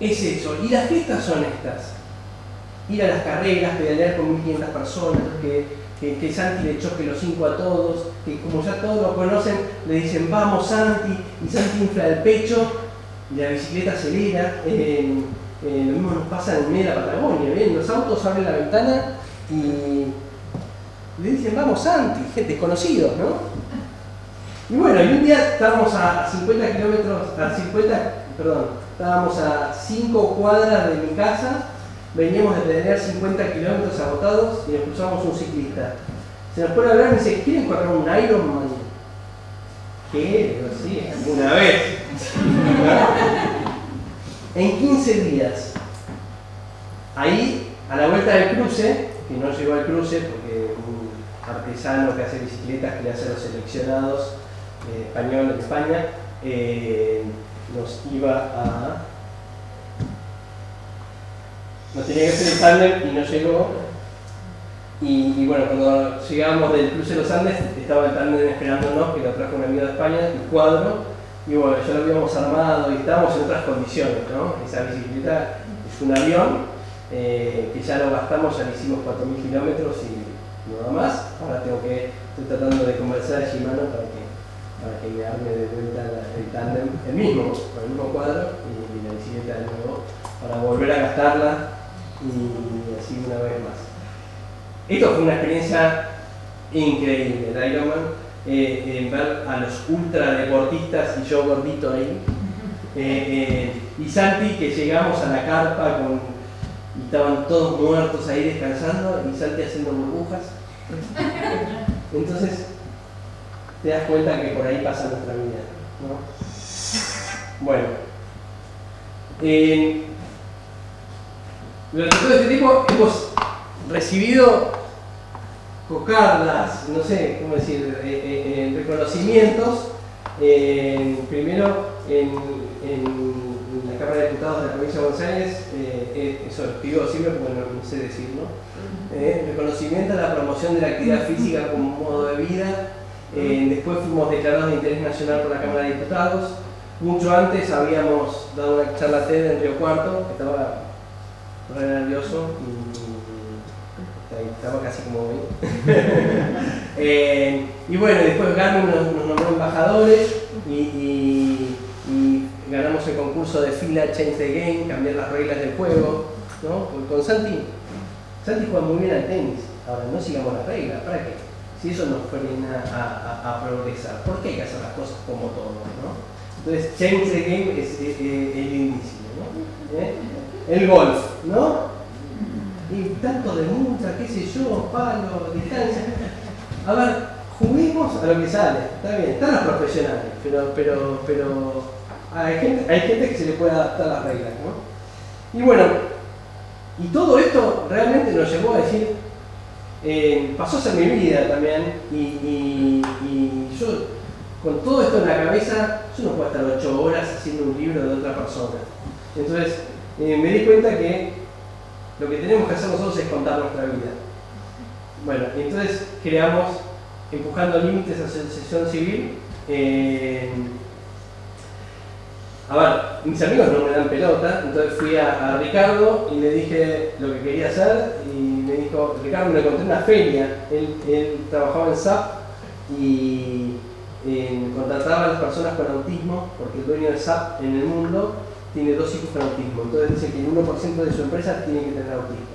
es eso, y las fiestas son estas. Ir a las carreras, pedalear con 1500 personas, que Santi le choque los 5 a todos, que como ya todos lo conocen, le dicen vamos Santi, y Santi infla el pecho, y la bicicleta acelera. Lo mismo nos pasa en medio de la Patagonia, ¿ven? Los autos abren la ventana y le dicen vamos Santi, gente desconocidos, ¿no? Y bueno, y un día estábamos a 50 kilómetros, estábamos a 5 cuadras de mi casa, veníamos de pedalear 50 kilómetros agotados y nos cruzamos un ciclista. Se nos pone a hablar y dice: ¿quieren correr un Ironman? ¿Qué? Sí, alguna vez. En 15 días. Ahí, a la vuelta del cruce, que no llegó al cruce porque un artesano que hace bicicletas, que le hace a los seleccionados españoles de España, nos iba a... nos tenía que hacer el tándem y no llegó. Y bueno, cuando llegamos del cruce de los Andes, estaba el tándem esperándonos, que lo trajo un amigo de España, el Cuadro, y bueno, ya lo habíamos armado y estábamos en otras condiciones, ¿no? Esa bicicleta es un avión, que ya lo gastamos, ya le hicimos 4000 kilómetros y nada más. Ahora estoy tratando de conversar a Shimano para que me arme de vuelta el tándem, con el mismo Cuadro, y la bicicleta de nuevo, para volver a gastarla y así una vez más. Esto fue una experiencia increíble, el Ironman, ver a los ultradeportistas y yo gordito ahí, Y Santi, que llegamos a la carpa y estaban todos muertos ahí descansando, y Santi haciendo burbujas. Entonces te das cuenta que por ahí pasa nuestra vida, ¿no? Bueno, durante todo este tiempo hemos recibido cocardas, no sé cómo decir, reconocimientos, primero en la Cámara de Diputados de la Provincia de Buenos Aires, eso lo digo siempre porque no sé decirlo, reconocimiento a la promoción de la actividad física como modo de vida. Después fuimos declarados de interés nacional por la Cámara de Diputados. Mucho antes habíamos dado una charla TED en Río Cuarto, estaba re nervioso y estaba casi como hoy. Y bueno, después Garmin nos nombró embajadores y ganamos el concurso de FILA Change the Game, cambiar las reglas del juego, ¿no? Con Santi juega muy bien al tenis. Ahora no sigamos las reglas, ¿para qué? Si eso nos frena a progresar, ¿por qué hay que hacer las cosas como todos, ¿no? Entonces, Change the Game es lindísimo, ¿no? El golf, ¿no? Y tanto de multa, qué sé yo, palo, distancia. A ver, juguemos a lo que sale, está bien, están los profesionales, pero hay gente que se le puede adaptar las reglas, ¿no? Y bueno, y todo esto realmente nos llevó a decir, pasó a ser mi vida también, y yo, con todo esto en la cabeza, yo no puedo estar 8 horas haciendo un libro de otra persona. Entonces, me di cuenta que lo que tenemos que hacer nosotros es contar nuestra vida. Bueno, entonces creamos Empujando Límites, Asociación Civil. A ver, mis amigos no me dan pelota, entonces fui a Ricardo y le dije lo que quería hacer y me dijo, Ricardo, me encontré una feria, él trabajaba en SAP y contrataba a las personas con autismo, porque el dueño de SAP en el mundo tiene 2 hijos con autismo, entonces dice que el 1% de su empresa tiene que tener autismo.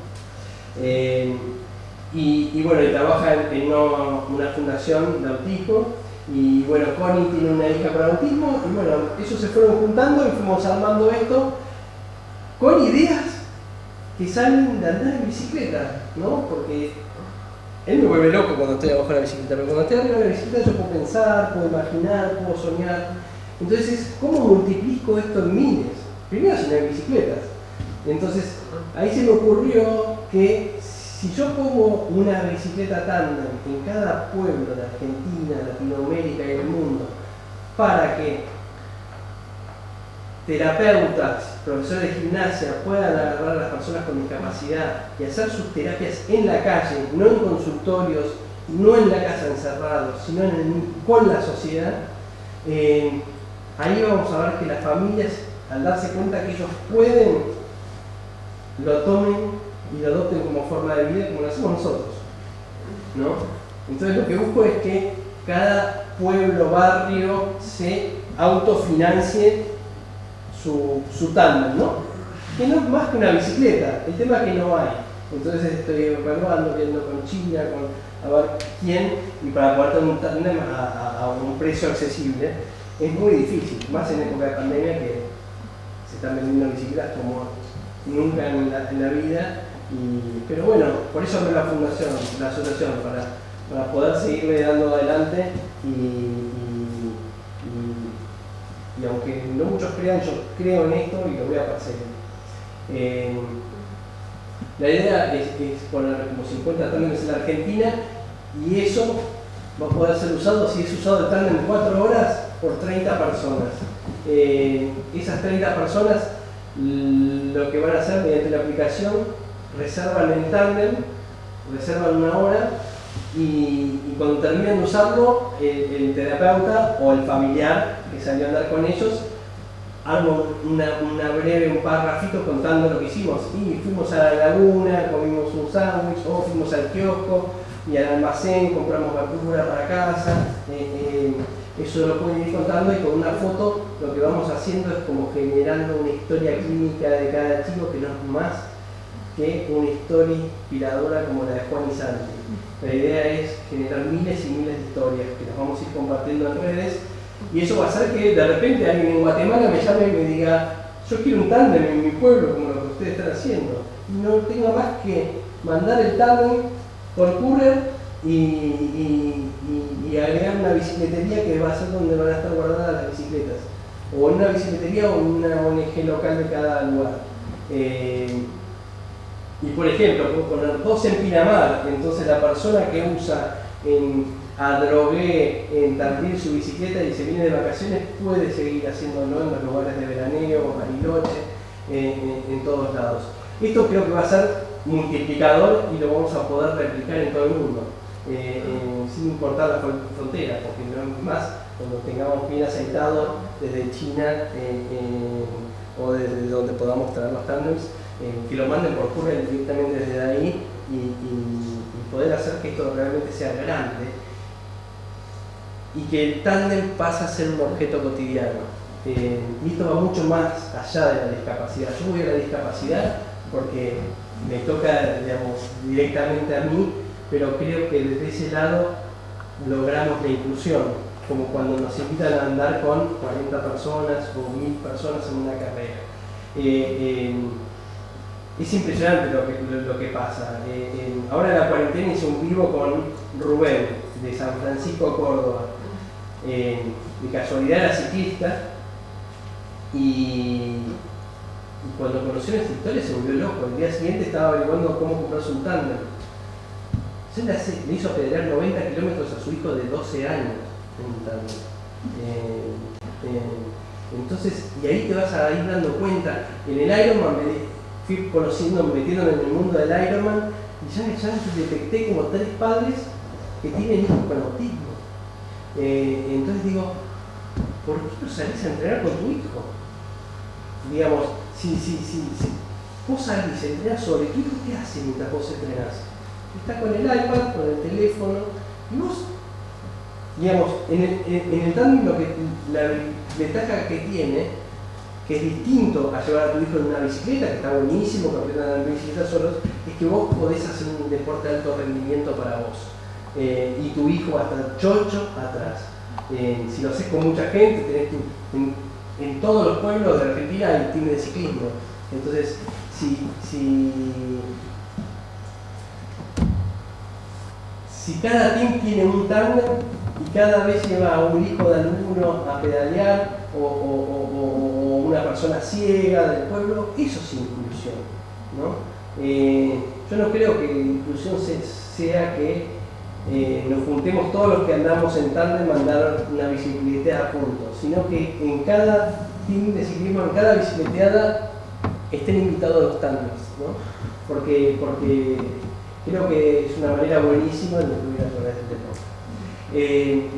Y bueno, y trabaja en una fundación de autismo. Y bueno, Connie tiene una hija con autismo y bueno, ellos se fueron juntando y fuimos armando esto con ideas que salen de andar en bicicleta, ¿no? Porque él me vuelve loco cuando estoy abajo de la bicicleta, pero cuando estoy arriba de la bicicleta yo puedo pensar, puedo imaginar, puedo soñar. Entonces, ¿cómo multiplico esto en miles? Primero sin las bicicletas. Entonces, ahí se me ocurrió que si yo pongo una bicicleta tándem en cada pueblo de Argentina, Latinoamérica y el mundo, para que terapeutas, profesores de gimnasia puedan agarrar a las personas con discapacidad y hacer sus terapias en la calle, no en consultorios, no en la casa encerrados, sino con la sociedad, ahí vamos a ver que las familias, al darse cuenta que ellos pueden, lo tomen y lo adopten como forma de vida como lo hacemos nosotros, ¿no? Entonces lo que busco es que cada pueblo, barrio se autofinancie su tándem, ¿no? Que no es más que una bicicleta, el tema es que no hay. Entonces estoy evaluando, viendo con China, a ver quién, y para poder tener un tándem a un precio accesible, es muy difícil, más en época de pandemia que se están vendiendo bicicletas como nunca en la vida. Pero bueno, por eso abrí la fundación, la asociación, para poder seguirle dando adelante y aunque no muchos crean, yo creo en esto y lo voy a perseguir. La idea es poner como 50 tándems en la Argentina y eso va a poder ser usado, si es usado el tándem 4 horas, por 30 personas. Esas 30 personas lo que van a hacer mediante la aplicación, reservan el tándem, reservan 1 hora y cuando terminan de usarlo, el terapeuta o el familiar que salió a andar con ellos arma un párrafito contando lo que hicimos. Y fuimos a la laguna, comimos un sándwich, o fuimos al kiosco y al almacén, compramos verdura para casa. Eso lo pueden ir contando y con una foto lo que vamos haciendo es como generando una historia clínica de cada chico que no es más que una historia inspiradora como la de Juan y Santi. La idea es generar miles y miles de historias que las vamos a ir compartiendo en redes Y eso va a hacer que de repente alguien en Guatemala me llame y me diga, yo quiero un tándem en mi pueblo como lo que ustedes están haciendo. Y no tengo más que mandar el tándem por courier y agregar una bicicletería que va a ser donde van a estar guardadas las bicicletas. O en una bicicletería o en una ONG local de cada lugar. Y por ejemplo, puedo poner 2 en Pinamar, entonces la persona que usa a Drogué en Tandil su bicicleta y se viene de vacaciones puede seguir haciéndolo en los lugares de veraneo, Bariloche, en todos lados. Esto creo que va a ser multiplicador y lo vamos a poder replicar en todo el mundo, sin importar las fronteras, porque no es más cuando tengamos bien aceitado desde China o desde donde podamos traer los tándems, que lo manden por courier directamente desde ahí y poder hacer que esto realmente sea grande y que el tándem pase a ser un objeto cotidiano. Y esto va mucho más allá de la discapacidad. Yo voy a la discapacidad porque me toca, digamos, directamente a mí, pero creo que desde ese lado logramos la inclusión, como cuando nos invitan a andar con 40 personas o 1000 personas en una carrera. Es impresionante lo que pasa. Ahora en la cuarentena hice un vivo con Rubén, de San Francisco, Córdoba. De casualidad era ciclista y cuando conoció esta historia se volvió loco. El día siguiente estaba averiguando cómo comprarse un tándem. Se le hizo pedalear 90 kilómetros a su hijo de 12 años en un tándem. Entonces, y ahí te vas a ir dando cuenta. En el Ironman fui conociendo, metiéndome en el mundo del Ironman y ya detecté como 3 padres que tienen hijos con autismo. Entonces digo, ¿por qué no salís a entrenar con tu hijo? Digamos, si vos salís a entrenar sobre tu hijo, ¿qué hace mientras vos entrenás? Está con el iPad, con el teléfono, y vos, digamos, en el tándem la ventaja que tiene, que es distinto a llevar a tu hijo en una bicicleta, que está buenísimo, que aprendan a andar en bicicleta solos, es que vos podés hacer un deporte de alto rendimiento para vos. Y tu hijo va a estar chocho atrás. Si lo haces con mucha gente, tenés en todos los pueblos de Argentina hay team de ciclismo. Entonces, si cada team tiene un tándem y cada vez lleva a un hijo de alumno a pedalear o una persona ciega del pueblo, eso es inclusión, ¿no? Yo no creo que inclusión sea que nos juntemos todos los que andamos en tándem a andar una bicicleteada juntos, sino que en cada team de ciclismo, en cada bicicleteada estén invitados los tándems, ¿no? Porque creo que es una manera buenísima de incluir a través del deporte.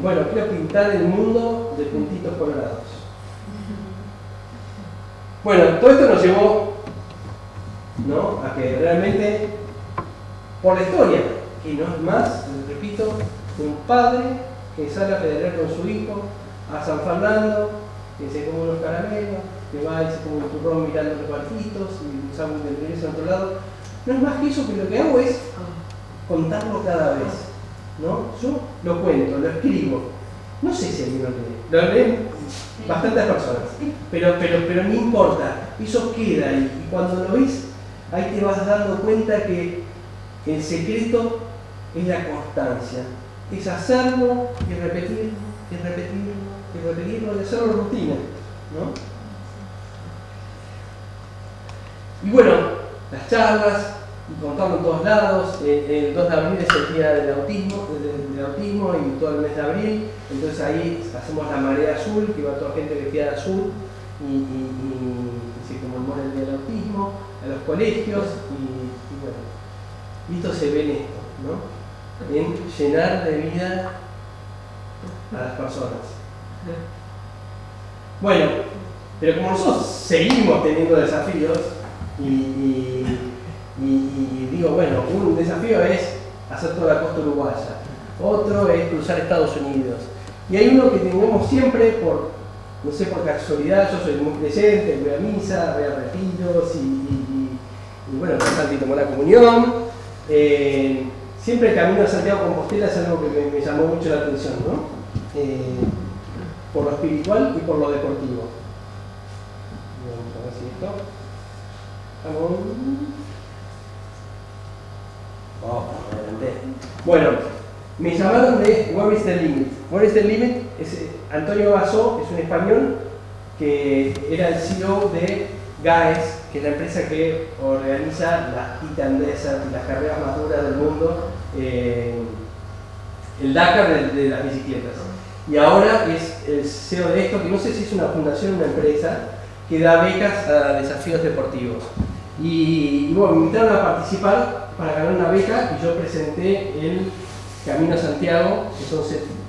Bueno, quiero pintar el mundo de puntitos colorados. Bueno, todo esto nos llevó, ¿no?, a que realmente, por la historia, que no es más, les repito, un padre que sale a pedalear con su hijo a San Fernando, que se come unos caramelos, que va y se come un turrón mirando los barquitos y un sándwich de regresa a otro lado. No es más que eso, que lo que hago es contarlo cada vez, ¿no? Yo lo cuento, lo escribo. No sé si alguien lo leen bastantes personas, pero no importa, eso queda ahí. Y cuando lo ves, ahí te vas dando cuenta que el secreto es la constancia, es hacerlo y repetirlo, y repetirlo, y repetirlo, y hacerlo rutina, ¿no? Y bueno, las charlas, y contarlo en todos lados. El 2 de abril es el día del autismo y todo el mes de abril, entonces ahí hacemos la marea azul, que va toda gente vestida de azul y se conmemora el día del autismo, a los colegios y bueno, y esto se ve en esto, ¿no? En llenar de vida a las personas. Bueno, pero como nosotros seguimos teniendo desafíos y digo, bueno, un desafío es hacer toda la costa uruguaya, otro es cruzar Estados Unidos, y hay uno que tenemos siempre no sé, por casualidad. Yo soy muy creyente, voy a misa, voy a retiros y bueno, Santi tomó la comunión. Siempre el camino de Santiago de Compostela es algo que me llamó mucho la atención, ¿no? por lo espiritual y por lo deportivo. Vamos a ver si esto. Adelante. Bueno, me llamaron de Where is the Limit. Where is the Limit es Antonio Basó, es un español que era el CEO de GAES, que es la empresa que organiza las Titan Desert y las carreras más duras del mundo, el Dakar de las bicicletas. Y ahora es el CEO de esto, que no sé si es una fundación o una empresa, que da becas a desafíos deportivos. Y bueno, me invitaron a participar para ganar una beca y yo presenté el Camino a Santiago, que son,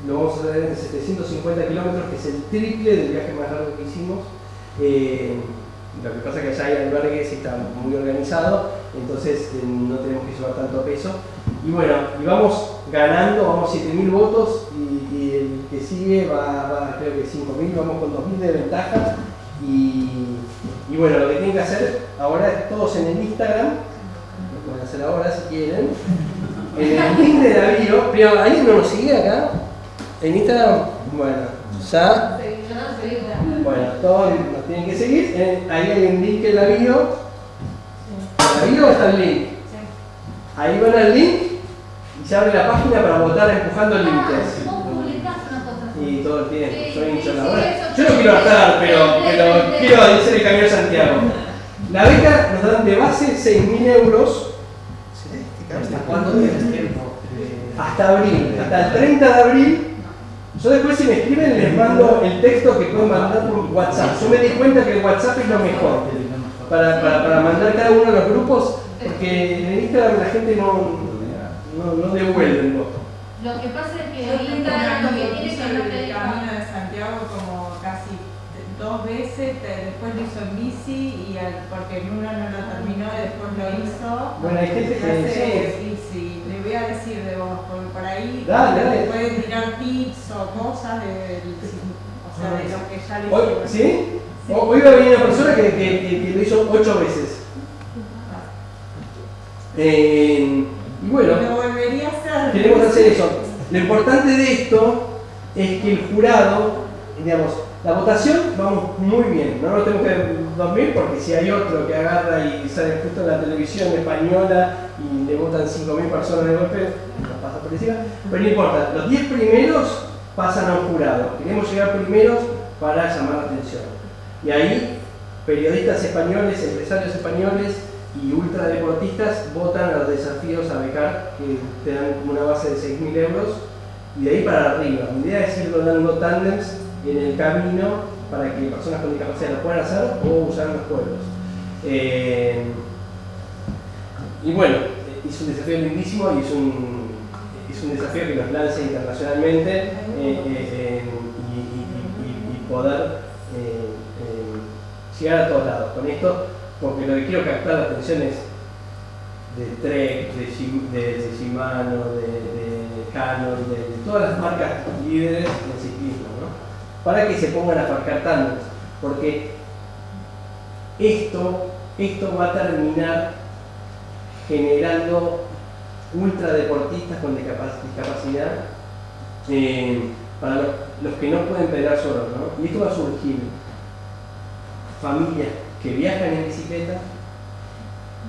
lo vamos a hacer en 750 kilómetros, que es el triple del viaje más largo que hicimos. Lo que pasa es que allá hay albergues y está muy organizado, entonces no tenemos que llevar tanto peso. Y bueno, y vamos ganando, vamos 7.000 votos y el que sigue va creo que 5.000, vamos con 2.000 de ventaja. Y bueno, lo que tienen que hacer ahora es todos en el Instagram, lo pueden hacer ahora si quieren, en el link de la bio. Pero ¿alguien no nos sigue acá? En Instagram, bueno, ya. Bueno, todos nos tienen que seguir. Ahí hay un link en la bio. En la bio está el link. Ahí van al link y se abre la página para votar empujando límites. Y todo el tiempo, soy hincha la hora. Yo no quiero hartar, pero quiero hacer el Camino a Santiago. La beca nos dan de base 6.000 euros. ¿Hasta cuándo tienes tiempo? Hasta abril, hasta el 30 de abril. Yo después, si me escriben, les mando el texto que pueden mandar por WhatsApp. Yo me di cuenta que el WhatsApp es lo mejor para mandar cada uno de los grupos, porque en Instagram la gente no devuelve el voto. Lo que pasa es que Yo tengo Instagram lo que tiene hizo que no te el deja. Camino de Santiago como casi 2 veces, después lo hizo en bici porque en uno no lo terminó y después lo hizo. Bueno, hay gente que hace bici, le voy a decir de vos, porque por ahí dale. pueden tirar tips o cosas de lo que ya le Hoy, hicieron. ¿sí? Hoy va a venir una persona que lo hizo 8 veces. Y bueno, Lo volvería a hacer. queremos hacer eso. Lo importante de esto es que el jurado, digamos, la votación vamos muy bien, no nos tenemos que dormir porque si hay otro que agarra y sale justo en la televisión española y le votan 5.000 personas de golpe, nos pasa por encima, pero no importa, los 10 primeros pasan a un jurado, queremos llegar primeros para llamar la atención. Y ahí periodistas españoles, empresarios españoles y ultradeportistas votan a los desafíos a becar, que te dan una base de 6.000 euros, y de ahí para arriba. Mi idea es ir dando tándems en el camino para que personas con discapacidad lo puedan hacer o usar los pueblos. Y bueno, es un desafío lindísimo y es un desafío que nos lanza internacionalmente y poder llegar a todos lados con esto, porque lo que quiero captar la atención es de Trek, de Shimano, de Canon, de todas las marcas líderes del ciclismo, ¿no? Para que se pongan a fabricar tándems, porque esto va a terminar generando ultradeportistas con discapacidad para los que no pueden pedalear solos, ¿no? Y esto va a surgir familias que viajan en bicicleta,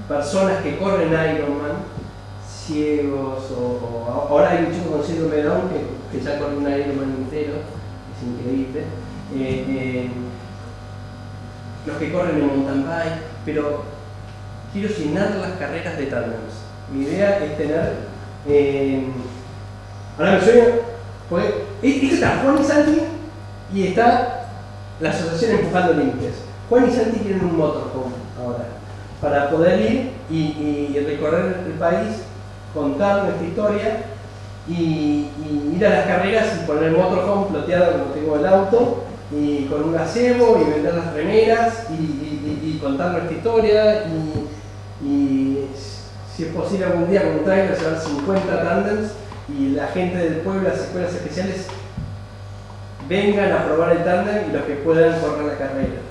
personas que corren Ironman, ciegos, o ahora hay un chico con síndrome de Down que ya corre un Ironman entero, es increíble. Los que corren en mountain bike, pero quiero llenar las carreras de tándems. Mi idea es tener. Ahora me sueño. Está Juan y Santi y está la asociación Empujando Límites. Juan y Santi tienen un motorhome ahora para poder ir y recorrer el país, contar nuestra historia y ir a las carreras y poner el motorhome ploteado como tengo el auto y con un gazebo y vender las remeras y contar nuestra historia y si es posible algún día con un trailer llevar 50 tandems y la gente del pueblo, las escuelas especiales vengan a probar el tándem y los que puedan correr la carrera.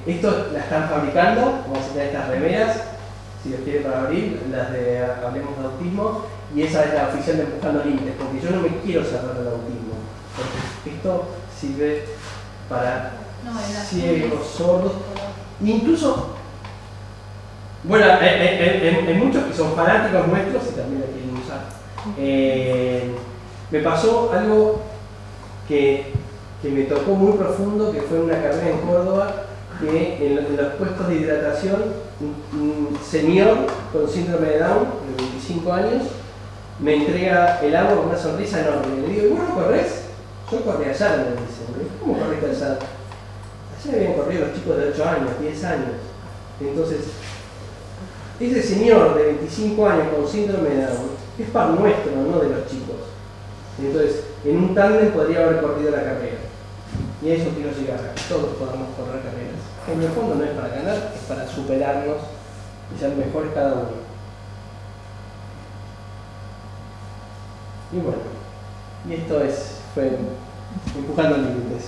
Esto la están fabricando, vamos a tener estas remeras, si los quiere para abrir, las de Hablemos de Autismo, y esa es la oficial de Empujando Límites, porque yo no me quiero cerrar al autismo, porque esto sirve para ciegos, sordos, incluso, bueno, hay muchos que son fanáticos nuestros y también la quieren usar. Me pasó algo que me tocó muy profundo, que fue una carrera en Córdoba, que en los puestos de hidratación, un señor con síndrome de Down, de 25 años, me entrega el agua con una sonrisa enorme. Le digo, ¿y vos no corres? Yo corrí allá, me dice. ¿Cómo corriste allá? Allá habían corrido los chicos de 8 años, 10 años. Entonces, ese señor de 25 años con síndrome de Down es pan nuestro, no de los chicos. Entonces, en un tándem podría haber corrido la carrera. Y a eso quiero llegar, a que todos podamos correr carreras. En el fondo no es para ganar, es para superarnos y ser mejores cada uno. Y bueno, y esto fue Empujando Límites.